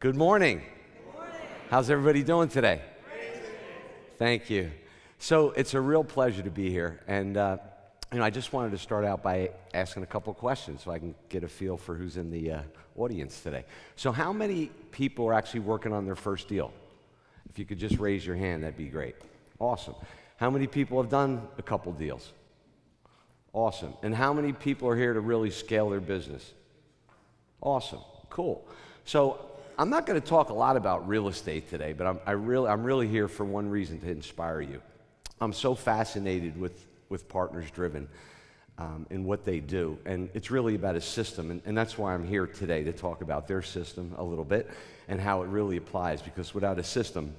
Good morning. Good morning. How's everybody doing today? Great. Thank you. So it's a real pleasure to be here, and I just wanted to start out by asking a couple questions so I can get a feel for who's in the audience today. So how many people are actually working on their first deal? If you could just raise your hand, that'd be great. Awesome. How many people have done a couple deals? Awesome. And how many people are here to really scale their business? Awesome. Cool. So I'm not going to talk a lot about real estate today, but I'm really here for one reason, to inspire you. I'm so fascinated with Partners Driven and what they do, and it's really about a system, and that's why I'm here today, to talk about their system a little bit and how it really applies, because without a system,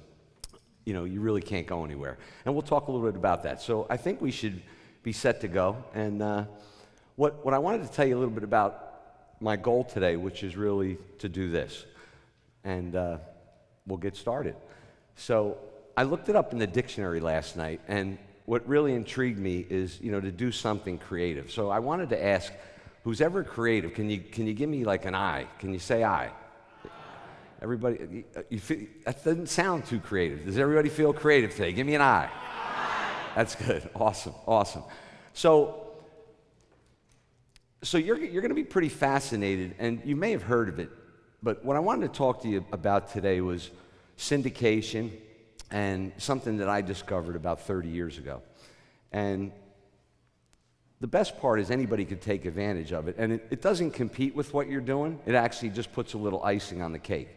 you really can't go anywhere. And we'll talk a little bit about that. So I think we should be set to go, and what I wanted to tell you a little bit about my goal today, which is really to do this. And we'll get started. So I looked it up in the dictionary last night, and what really intrigued me is, to do something creative. So I wanted to ask, who's ever creative, can you give me like an I? Can you say I? Everybody, that doesn't sound too creative. Does everybody feel creative today? Give me an I. That's good. Awesome. So you're going to be pretty fascinated, and you may have heard of it. But what I wanted to talk to you about today was syndication, and something that I discovered about 30 years ago. And the best part is anybody could take advantage of it, and it doesn't compete with what you're doing. It actually just puts a little icing on the cake.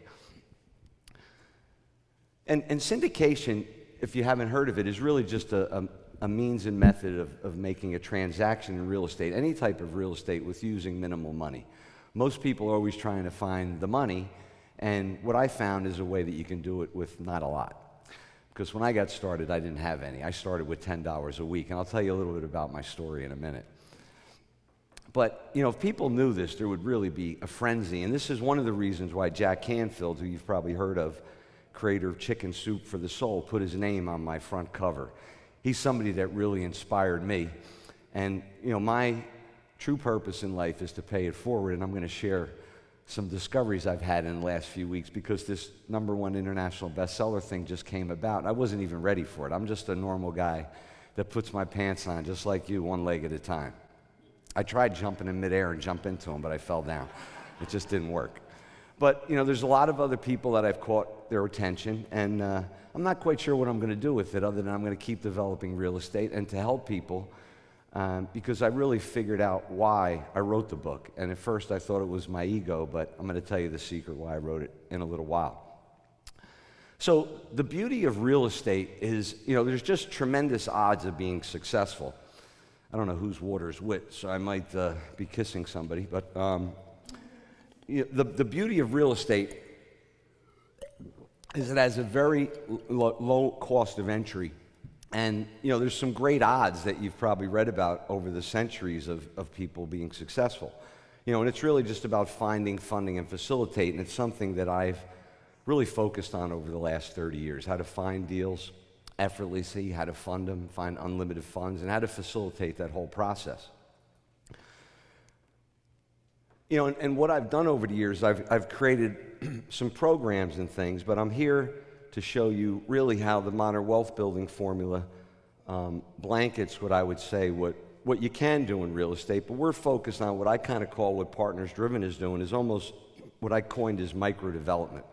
And syndication, if you haven't heard of it, is really just a means and method of making a transaction in real estate, any type of real estate, with using minimal money. Most people are always trying to find the money, and what I found is a way that you can do it with not a lot. Because when I got started, I didn't have any. I started with $10 a week, and I'll tell you a little bit about my story in a minute. But, if people knew this, there would really be a frenzy, and this is one of the reasons why Jack Canfield, who you've probably heard of, creator of Chicken Soup for the Soul, put his name on my front cover. He's somebody that really inspired me, and, my true purpose in life is to pay it forward, and I'm going to share some discoveries I've had in the last few weeks, because this #1 international bestseller thing just came about, and I wasn't even ready for it. I'm just a normal guy that puts my pants on, just like you, one leg at a time. I tried jumping in midair and jump into them, but I fell down. It just didn't work. But, there's a lot of other people that I've caught their attention, and I'm not quite sure what I'm going to do with it, other than I'm going to keep developing real estate and to help people. Because I really figured out why I wrote the book. And at first I thought it was my ego, but I'm going to tell you the secret why I wrote it in a little while. So the beauty of real estate is, there's just tremendous odds of being successful. I don't know whose water's wet, so I might be kissing somebody. But the beauty of real estate is it has a very low cost of entry. And, there's some great odds that you've probably read about over the centuries of people being successful. And it's really just about finding, funding, and facilitating. It's something that I've really focused on over the last 30 years, how to find deals effortlessly, how to fund them, find unlimited funds, and how to facilitate that whole process. And what I've done over the years, I've created some programs and things, but I'm here to show you really how the modern wealth building formula blankets what I would say what you can do in real estate, but we're focused on what I kind of call what Partners Driven is doing, is almost what I coined as micro development.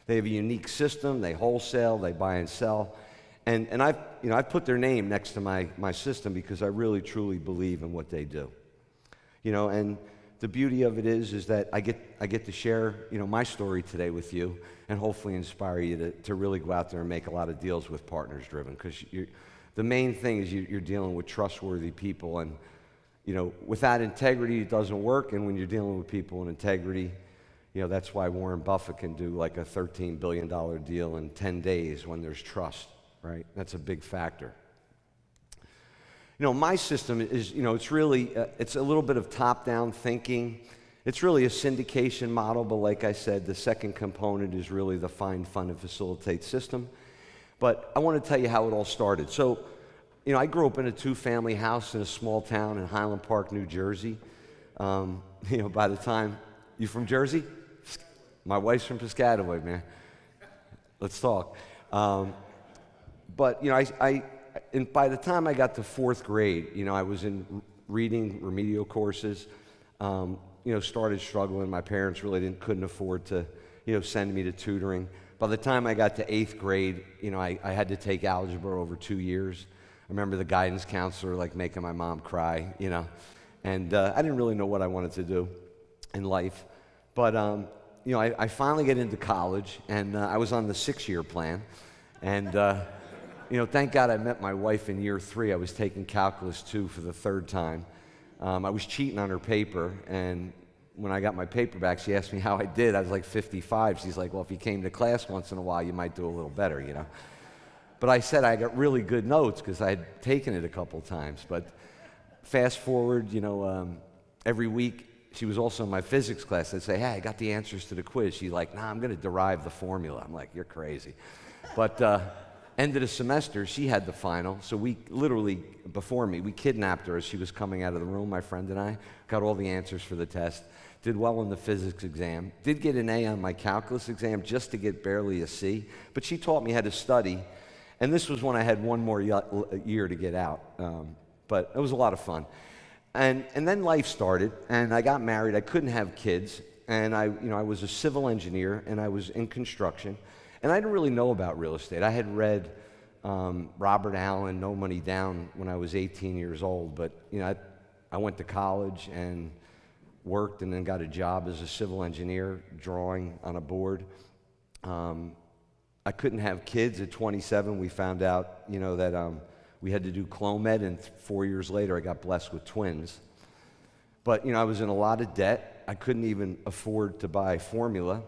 They have a unique system, they wholesale, they buy and sell, and I've put their name next to my system because I really truly believe in what they do. And the beauty of it is that I get to share, my story today with you, and hopefully inspire you to really go out there and make a lot of deals with Partners Driven, because the main thing is you're dealing with trustworthy people, and without integrity it doesn't work, and when you're dealing with people with integrity, that's why Warren Buffett can do like a $13 billion deal in 10 days when there's trust, right? That's a big factor. My system is, it's really, it's a little bit of top-down thinking. It's really a syndication model, but like I said, the second component is really the find, fund, and facilitate system. But I want to tell you how it all started. So, I grew up in a 2-family house in a small town in Highland Park, New Jersey. By the time, you from Jersey? My wife's from Piscataway, man. Let's talk. But, and by the time I got to fourth grade, I was in reading remedial courses, started struggling. My parents really couldn't afford to, send me to tutoring. By the time I got to eighth grade, I had to take algebra over 2 years. I remember the guidance counselor making my mom cry, and I didn't really know what I wanted to do in life. But, I finally get into college, and I was on the 6-year plan. And, thank God I met my wife in year 3. I was taking Calculus 2 for the 3rd time. I was cheating on her paper, and when I got my paper back, she asked me how I did. I was like 55. She's like, well, if you came to class once in a while, you might do a little better, But I said I got really good notes because I had taken it a couple times. But fast forward, every week, she was also in my physics class. I'd say, hey, I got the answers to the quiz. She's like, nah, I'm going to derive the formula. I'm like, you're crazy. But end of the semester, she had the final. So we literally, before me, we kidnapped her as she was coming out of the room, my friend and I, got all the answers for the test, did well in the physics exam, did get an A on my calculus exam just to get barely a C. But she taught me how to study. And this was when I had one more year to get out. But it was a lot of fun. And then life started, and I got married. I couldn't have kids, and I was a civil engineer, and I was in construction, and I didn't really know about real estate. I had read Robert Allen, No Money Down, when I was 18 years old, but I went to college and worked, and then got a job as a civil engineer, drawing on a board. I couldn't have kids at 27. We found out, that we had to do Clomid, and 4 years later, I got blessed with twins. But, I was in a lot of debt. I couldn't even afford to buy formula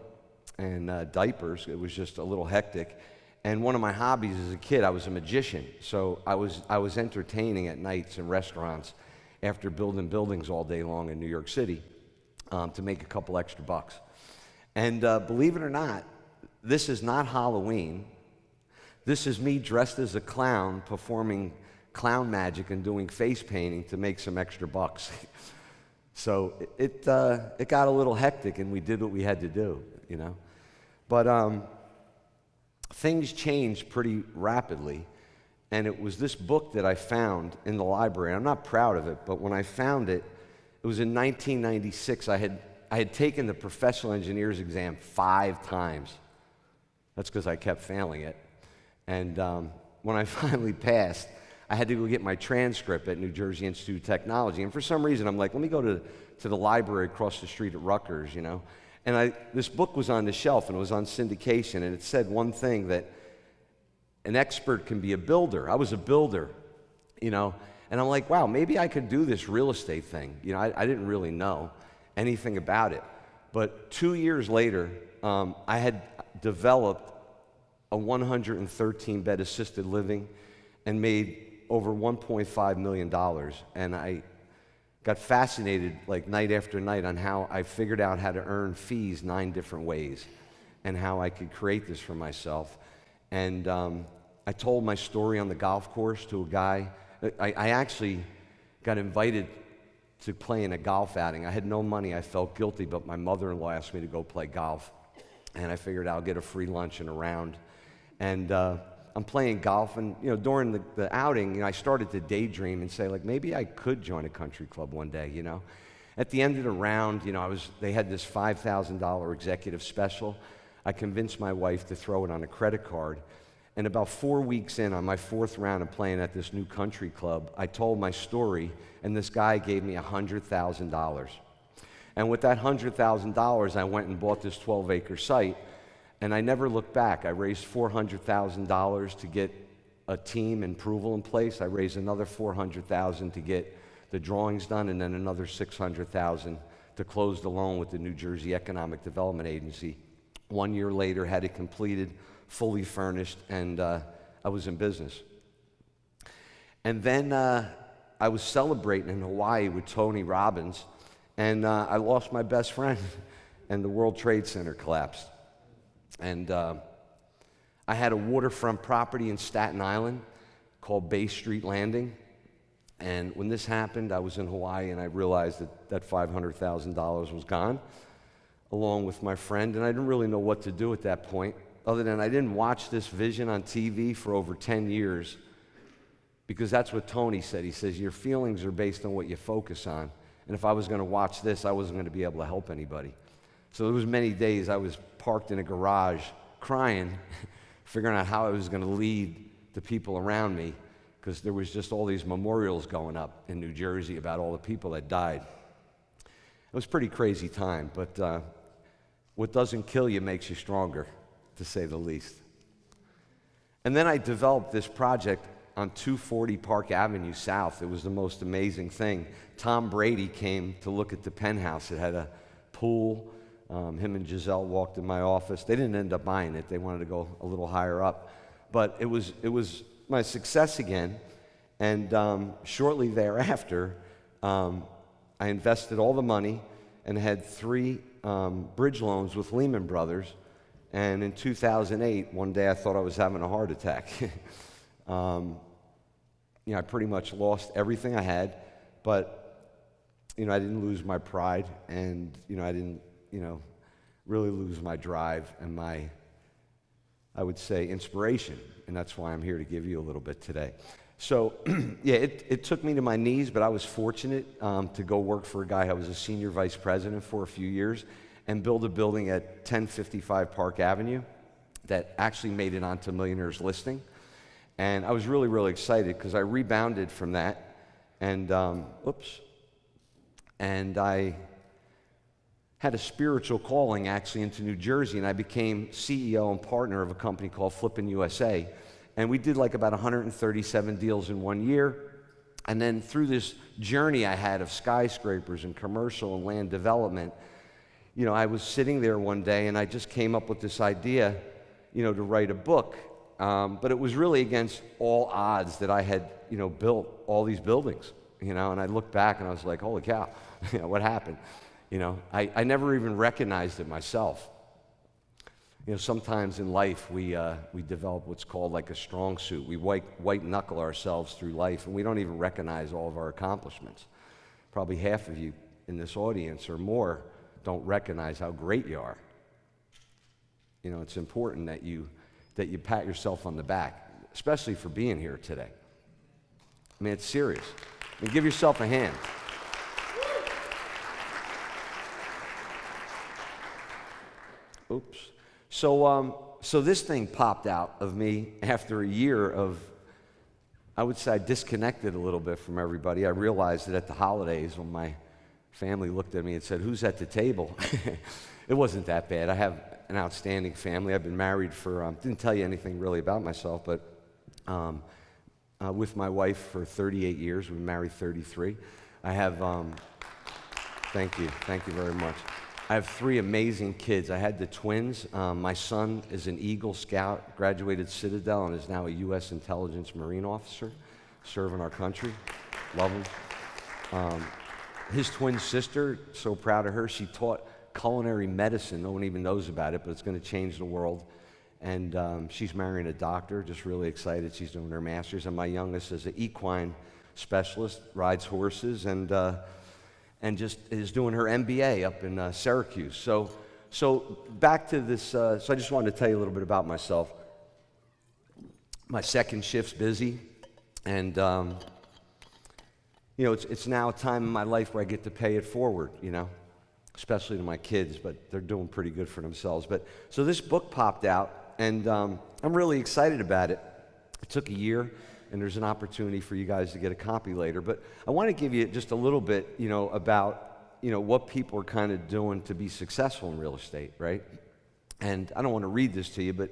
and diapers. It was just a little hectic. And one of my hobbies as a kid, I was a magician. So I was entertaining at nights in restaurants after building buildings all day long in New York City to make a couple extra bucks. And believe it or not, this is not Halloween. This is me dressed as a clown performing clown magic and doing face painting to make some extra bucks. So it got a little hectic, and we did what we had to do, But things changed pretty rapidly, and it was this book that I found in the library. I'm not proud of it, but when I found it, it was in 1996. I had taken the professional engineer's exam 5 times. That's because I kept failing it. And when I finally passed, I had to go get my transcript at New Jersey Institute of Technology. And for some reason, I'm like, let me go to the library across the street at Rutgers, And this book was on the shelf, and it was on syndication, and it said one thing, that an expert can be a builder. I was a builder, And I'm like, wow, maybe I could do this real estate thing. I didn't really know anything about it. But 2 years later, I had developed a 113-bed assisted living and made over $1.5 million. And I got fascinated night after night on how I figured out how to earn fees 9 different ways and how I could create this for myself. And I told my story on the golf course to a guy. I actually got invited to play in a golf outing. I had no money. I felt guilty, but my mother-in-law asked me to go play golf. And I figured I'll get a free lunch and a round. And I'm playing golf, and during the outing, I started to daydream and say, maybe I could join a country club one day, At the end of the round, they had this $5,000 executive special. I convinced my wife to throw it on a credit card. And about 4 weeks in, on my 4th round of playing at this new country club, I told my story, and this guy gave me $100,000. And with that $100,000, I went and bought this 12-acre site. And I never looked back. I raised $400,000 to get a team and approval in place. I raised another $400,000 to get the drawings done, and then another $600,000 to close the loan with the New Jersey Economic Development Agency. 1 year later, had it completed, fully furnished, and I was in business. And then I was celebrating in Hawaii with Tony Robbins, and I lost my best friend, and the World Trade Center collapsed. And I had a waterfront property in Staten Island called Bay Street Landing. And when this happened, I was in Hawaii, and I realized that $500,000 was gone. along with my friend, and I didn't really know what to do at that point, other than I didn't watch this vision on TV for over 10 years, because that's what Tony said. He says, your feelings are based on what you focus on, and if I was going to watch this, I wasn't going to be able to help anybody. So there was many days I was parked in a garage crying, figuring out how I was going to lead the people around me, because there was just all these memorials going up in New Jersey about all the people that died. It was a pretty crazy time, but what doesn't kill you makes you stronger, to say the least. And then I developed this project on 240 Park Avenue South. It was the most amazing thing. Tom Brady came to look at the penthouse. It had a pool. Him and Giselle walked in my office. They didn't end up buying it. They wanted to go a little higher up. But it was my success again. And shortly thereafter, I invested all the money and had 3 bridge loans with Lehman Brothers. And in 2008, one day I thought I was having a heart attack. I pretty much lost everything I had, but I didn't lose my pride, and I didn't really lose my drive and my, I would say, inspiration. And that's why I'm here to give you a little bit today. So, yeah, it took me to my knees, but I was fortunate to go work for a guy I was a senior vice president for a few years and build a building at 1055 Park Avenue that actually made it onto Millionaire's listing. And I was really, really excited because I rebounded from that, and and I had a spiritual calling actually into New Jersey, and I became CEO and partner of a company called Flippin' USA. And we did like about 137 deals in 1 year. And then through this journey I had of skyscrapers and commercial and land development, I was sitting there one day and I just came up with this idea, to write a book. But it was really against all odds that I had, built all these buildings, and I looked back and I was like, holy cow, what happened? I never even recognized it myself. Sometimes in life we develop what's called like a strong suit. We white knuckle ourselves through life, and we don't even recognize all of our accomplishments. Probably half of you in this audience or more don't recognize how great you are. It's important that you pat yourself on the back, especially for being here today. I mean, it's serious. Give yourself a hand. Oops. So this thing popped out of me after a year of, I would say I disconnected a little bit from everybody. I realized that at the holidays when my family looked at me and said, who's at the table? It wasn't that bad. I have an outstanding family. I've been married for, didn't tell you anything really about myself, but with my wife for 38 years. We've been married 33. I have, thank you very much. I have 3 amazing kids. I had the twins. My son is an Eagle Scout, graduated Citadel, and is now a U.S. Intelligence Marine officer, serving our country. Love him. His twin sister, so proud of her, she taught culinary medicine. No one even knows about it, but it's going to change the world. And she's marrying a doctor, just really excited. She's doing her master's. And my youngest is an equine specialist, rides horses, and just is doing her MBA up in Syracuse. So back to this, so I just wanted to tell you a little bit about myself. My second shift's busy, and it's now a time in my life where I get to pay it forward, especially to my kids, but they're doing pretty good for themselves. But so this book popped out, and I'm really excited about it. It took a year, and there's an opportunity for you guys to get a copy later. But I want to give you just a little bit, about, what people are kind of doing to be successful in real estate, right? And I don't want to read this to you, but,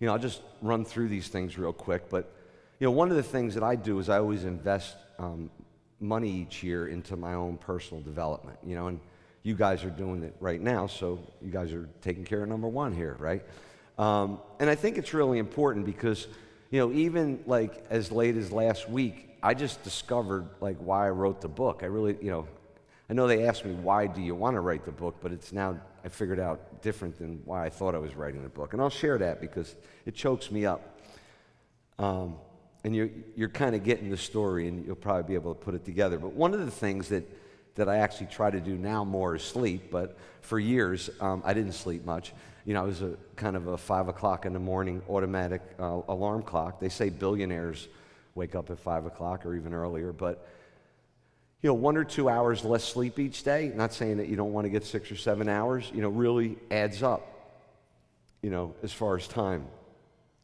I'll just run through these things real quick. But, one of the things that I do is I always invest money each year into my own personal development, and you guys are doing it right now, so you guys are taking care of number one here, right? And I think it's really important because, even like as late as last week, I just discovered like why I wrote the book. I really, I know they asked me, why do you want to write the book? But it's now, I figured out different than why I thought I was writing the book. And I'll share that because it chokes me up. And you're kind of getting the story, and you'll probably be able to put it together. But one of the things that that I actually try to do now more is sleep, but for years I didn't sleep much. You know, I was a kind of a 5 o'clock in the morning automatic alarm clock. They say billionaires wake up at 5 o'clock or even earlier, but you know, 1 or 2 hours less sleep each day, not saying that you don't want to get 6 or 7 hours, you know, really adds up, you know, as far as time.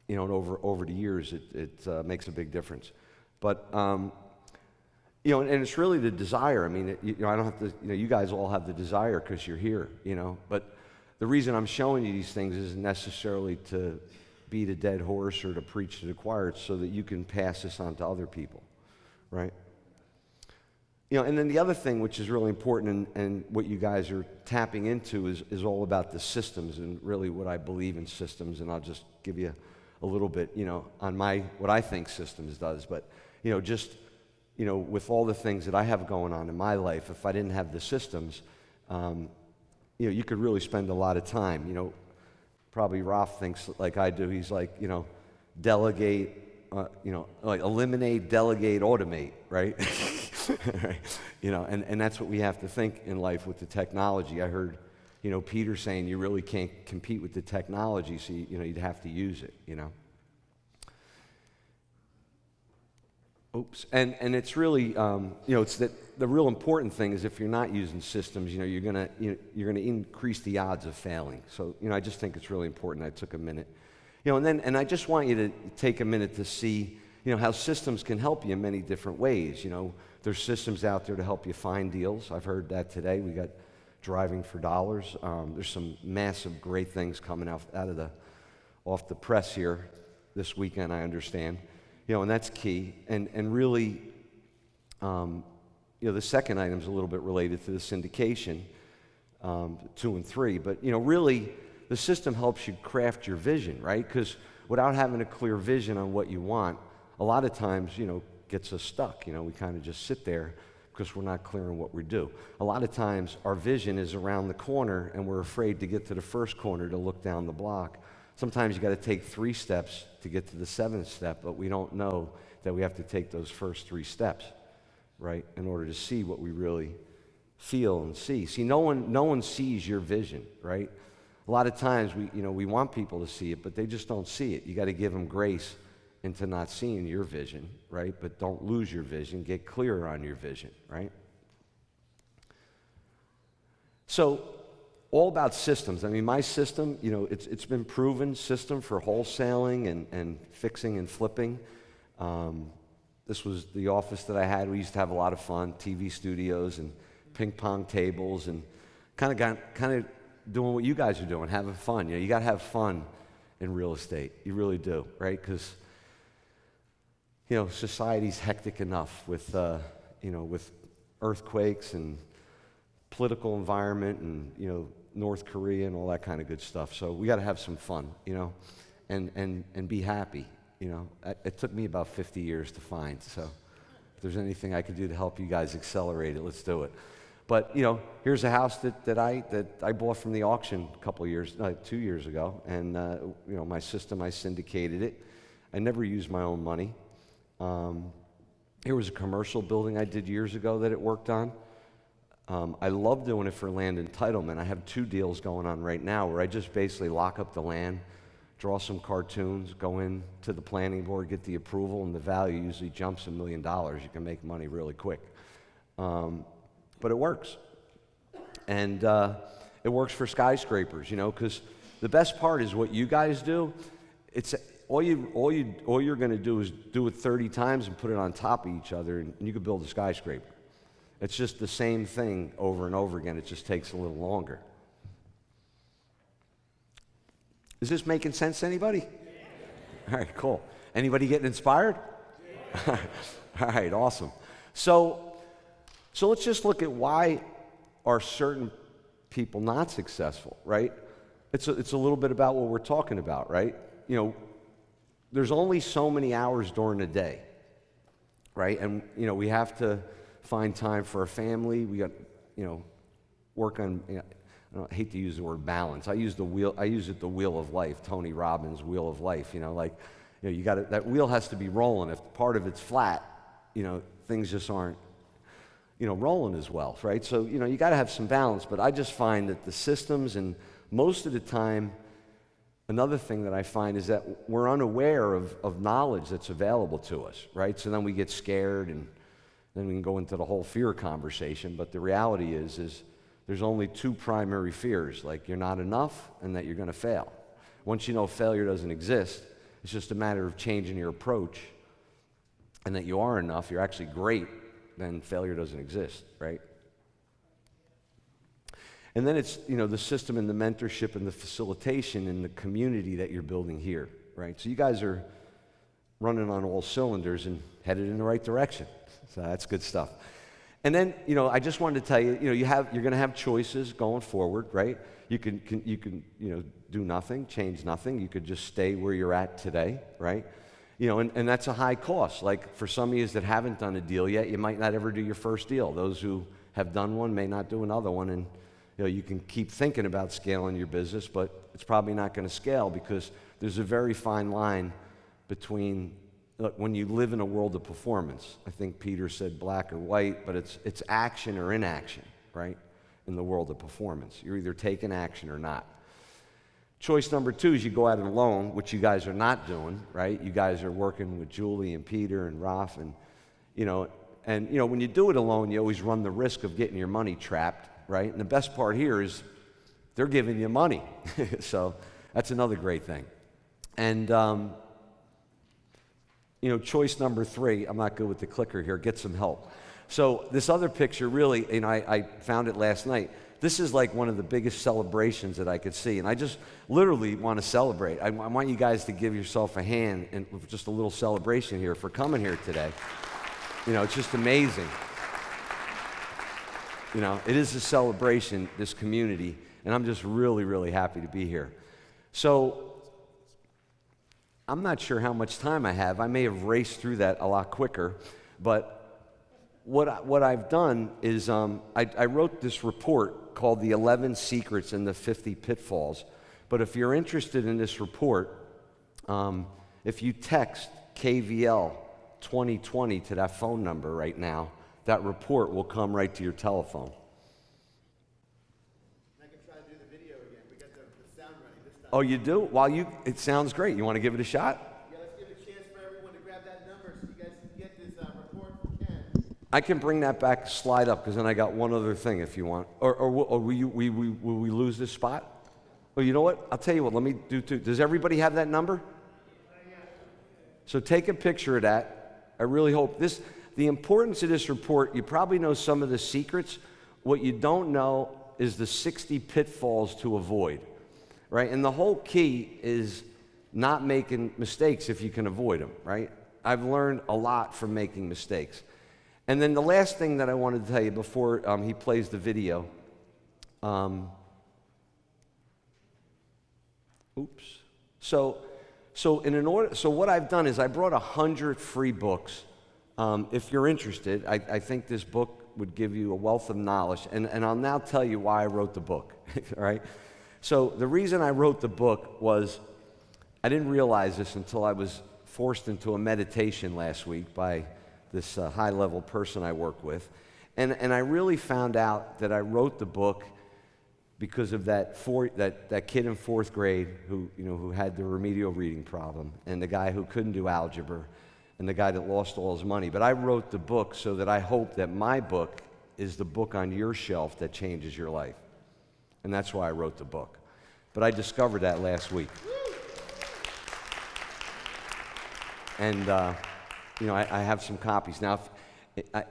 You know, and over the years, it makes a big difference. But, you know, and it's really the desire. I mean, you know, I don't have to, you know, you guys all have the desire because you're here, you know, but the reason I'm showing you these things isn't necessarily to beat a dead horse or to preach to the choir. It's so that you can pass this on to other people, right? You know, and then the other thing which is really important and what you guys are tapping into is all about the systems and really what I believe in systems. And I'll just give you a little bit, you know, on what I think systems does. But, you know, just, you know, with all the things that I have going on in my life, if I didn't have the systems, you know, you could really spend a lot of time. You know, probably Ralph thinks like I do. He's like, you know, delegate, you know, like eliminate, delegate, automate, right? Right? You know, and that's what we have to think in life with the technology. I heard, you know, Peter saying you really can't compete with the technology, so you know, you'd have to use it, you know. Oops. And it's really, you know, it's that the real important thing is if you're not using systems, you know, you're gonna increase the odds of failing. So, you know, I just think it's really important. I took a minute, you know, and I just want you to take a minute to see, you know, how systems can help you in many different ways. You know, there's systems out there to help you find deals. I've heard that today. We got driving for dollars. There's some massive great things coming off the press here this weekend, I understand. You know, and that's key. And really, you know, the second item is a little bit related to the syndication, 2 and 3. But, you know, really, the system helps you craft your vision, right? Because without having a clear vision on what you want, a lot of times, you know, gets us stuck. You know, we kind of just sit there because we're not clear on what we do. A lot of times, our vision is around the corner, and we're afraid to get to the first corner to look down the block. Sometimes you got to take 3 steps to get to the 7th step, but we don't know that we have to take those first 3 steps, right, in order to see what we really feel and see. See, no one sees your vision, right? A lot of times we want people to see it, but they just don't see it. You got to give them grace into not seeing your vision, right? But don't lose your vision. Get clearer on your vision, right? So, all about systems. I mean, my system, you know, it's been proven system for wholesaling and fixing and flipping. This was the office that I had. We used to have a lot of fun, TV studios and ping pong tables, and kind of doing what you guys are doing, having fun. You know, you got to have fun in real estate. You really do, right? Because you know, society's hectic enough with you know, with earthquakes and political environment and, you know, North Korea and all that kind of good stuff. So we got to have some fun, you know, and be happy, you know. It took me about 50 years to find, so if there's anything I could do to help you guys accelerate it, let's do it. But, you know, here's a house that I bought from the auction a couple of years, 2 years ago, and, you know, my system, I syndicated it. I never used my own money. Here was a commercial building I did years ago that it worked on. I love doing it for land entitlement. I have 2 deals going on right now where I just basically lock up the land, draw some cartoons, go in to the planning board, get the approval, and the value usually jumps $1 million. You can make money really quick. But it works. And it works for skyscrapers, you know, because the best part is what you guys do. It's all you're going to do is do it 30 times and put it on top of each other, and you can build a skyscraper. It's just the same thing over and over again. It just takes a little longer. Is this making sense to anybody? Yeah. All right, cool. Anybody getting inspired? Yeah. All right, awesome. So let's just look at why are certain people not successful, right? It's a little bit about what we're talking about, right? You know, there's only so many hours during the day, right? And, you know, we have to find time for our family. We got, you know, work on, you know, I hate to use the word balance. I use the wheel of life, Tony Robbins' wheel of life, you know, like, you know, that wheel has to be rolling. If part of it's flat, you know, things just aren't, rolling as well, right? So, you got to have some balance, but I just find that the systems, and most of the time, another thing that I find is that we're unaware of knowledge that's available to us, right? So then we get scared, and then we can go into the whole fear conversation, but the reality is there's only two primary fears, like you're not enough and that you're going to fail. Once you know failure doesn't exist, it's just a matter of changing your approach, and that you are enough, you're actually great, then failure doesn't exist, right? And then it's, the system and the mentorship and the facilitation and the community that you're building here, right? So you guys are running on all cylinders and headed in the right direction. So that's good stuff. And then, I just wanted to tell you, you're going to have choices going forward, right? You can do nothing, change nothing. You could just stay where you're at today, right? And that's a high cost. Like for some of you that haven't done a deal yet, you might not ever do your first deal. Those who have done one may not do another one, and you can keep thinking about scaling your business, but it's probably not going to scale because there's a very fine line between, look, when you live in a world of performance. I think Peter said black or white, but it's action or inaction, right? In the world of performance, you're either taking action or not. Choice number two is you go out alone, which you guys are not doing, right? You guys are working with Julie and Peter and Ralph, and when you do it alone, you always run the risk of getting your money trapped, right? And the best part here is they're giving you money, so that's another great thing. And choice number three, I'm not good with the clicker here, get some help. So this other picture really, I found it last night. This is like one of the biggest celebrations that I could see, and I just literally want to celebrate. I want you guys to give yourself a hand and just a little celebration here for coming here today. It's just amazing. It is a celebration, this community, and I'm just really, really happy to be here. So I'm not sure how much time I have. I may have raced through that a lot quicker, but what I've done is I wrote this report called The 11 Secrets and the 50 Pitfalls. But if you're interested in this report, if you text KVL 2020 to that phone number right now, that report will come right to your telephone. I can try to do the video again. We got the sound running this time. Oh, you do? It sounds great. You want to give it a shot? Yeah, let's give it a chance for everyone to grab that number so you guys can get this report if you can. I can bring that back, slide up, because then I got one other thing if you want. Or will we lose this spot? Well, you know what? I'll tell you what. Let me do two. Does everybody have that number? So take a picture of that. I really hope the importance of this report, you probably know some of the secrets. What you don't know is the 60 pitfalls to avoid, right? And the whole key is not making mistakes if you can avoid them, right? I've learned a lot from making mistakes. And then the last thing that I wanted to tell you before he plays the video, So what I've done is I brought 100 free books. If you're interested, I think this book would give you a wealth of knowledge, and I'll now tell you why I wrote the book, all right? So the reason I wrote the book was I didn't realize this until I was forced into a meditation last week by this high-level person I work with, and I really found out that I wrote the book because of that kid in fourth grade who had the remedial reading problem, and the guy who couldn't do algebra, and the guy that lost all his money. But I wrote the book so that I hope that my book is the book on your shelf that changes your life, and that's why I wrote the book. But I discovered that last week, and I have some copies now.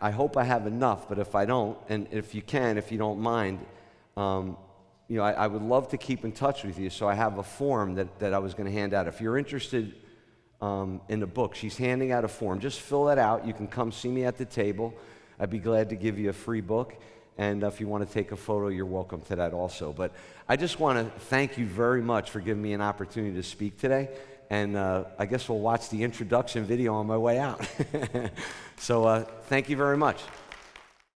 I hope I have enough, but if I don't, and if you don't mind. I would love to keep in touch with you, so I have a form that I was going to hand out. If you're interested in the book, she's handing out a form. Just fill that out. You can come see me at the table. I'd be glad to give you a free book, and if you want to take a photo, you're welcome to that also. But I just want to thank you very much for giving me an opportunity to speak today, and I guess we'll watch the introduction video on my way out. So thank you very much.